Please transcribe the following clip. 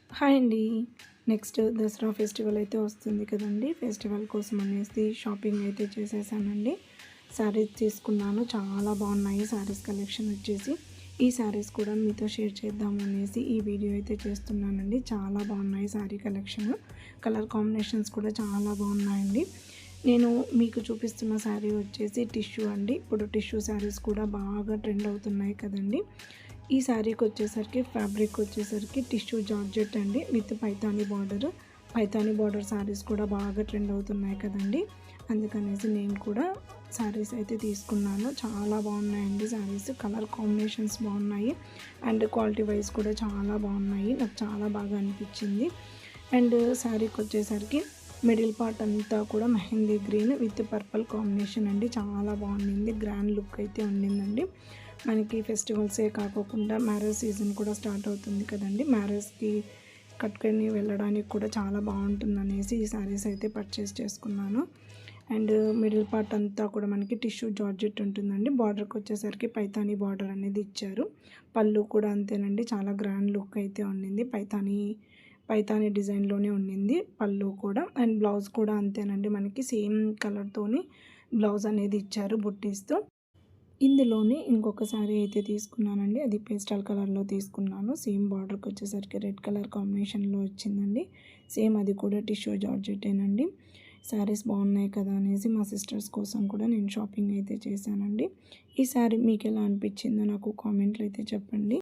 Hi అండి. Next Dasara festival అయితే వస్తుంది కదండీ! ఫెస్టివల్ కోసం అనేసి షాపింగ్ అయితే చేసేసానండి. శారీస్ తీసుకున్నాను. చాలా బాగున్నాయి శారీస్ కలెక్షన్ వచ్చేసి. ఈ శారీస్ కూడా మీతో షేర్ చేద్దాం అనేసి ఈ వీడియో అయితే చేస్తున్నానండి. చాలా బాగున్నాయి శారీ కలెక్షన్. కలర్ కాంబినేషన్స్ కూడా చాలా బాగున్నాయండి. నేను మీకు చూపిస్తున్న శారీ వచ్చేసి టిష్యూ అండి. ఇప్పుడు టిష్యూ శారీస్ కూడా బాగా ట్రెండ్ అవుతున్నాయి కదండీ! ఈ శారీకి వచ్చేసరికి ఫ్యాబ్రిక్ వచ్చేసరికి టిష్యూ జార్జెట్ అండి విత్ పైతానీ బార్డర్ శారీస్ కూడా బాగా ట్రెండ్ అవుతున్నాయి కదండి. అందుకనేసి నేను కూడా శారీస్ అయితే తీసుకున్నాను. చాలా బాగున్నాయండి శారీస్. కలర్ కాంబినేషన్స్ బాగున్నాయి అండ్ క్వాలిటీ వైజ్ కూడా చాలా బాగున్నాయి. నాకు చాలా బాగా అనిపించింది. అండ్ శారీకి వచ్చేసరికి మిడిల్ పార్ట్ అంతా కూడా mehndi green with purple combination అండి. చాలా బాగుండింది. గ్రాండ్ లుక్ అయితే ఉండిందండి. మనకి ఫెస్టివల్సే కాకోకుండా మ్యారేజ్ సీజన్ కూడా స్టార్ట్ అవుతుంది కదండి. మ్యారేజ్కి కట్టుకొని వెళ్ళడానికి కూడా చాలా బాగుంటుందనేసి ఈ శారీస్ అయితే పర్చేస్ చేసుకున్నాను. అండ్ మిడిల్ పార్ట్ అంతా కూడా మనకి టిష్యూ జార్జెట్ ఉంటుందండి. బార్డర్కి వచ్చేసరికి పైతానీ బార్డర్ అనేది ఇచ్చారు. పళ్ళు కూడా అంతేనండి. చాలా గ్రాండ్ లుక్ అయితే ఉండింది. పైతానీ డిజైన్లోనే ఉండింది పళ్ళు కూడా. అండ్ బ్లౌజ్ కూడా అంతేనండి. మనకి సేమ్ కలర్తోని బ్లౌజ్ అనేది ఇచ్చారు బుట్టీస్తో. ఇందులోనే ఇంకొక శారీ అయితే తీసుకున్నానండి. అది పేస్టల్ కలర్లో తీసుకున్నాను. సేమ్ బార్డర్కి వచ్చేసరికి రెడ్ కలర్ కాంబినేషన్లో వచ్చిందండి. సేమ్ అది కూడా టిష్యూ జార్జెటేనండి. శారీస్ బాగున్నాయి కదా అనేసి మా సిస్టర్స్ కోసం కూడా నేను షాపింగ్ అయితే చేశానండి. ఈ శారీ మీకు ఎలా అనిపించిందో నాకు కామెంట్లు అయితే చెప్పండి.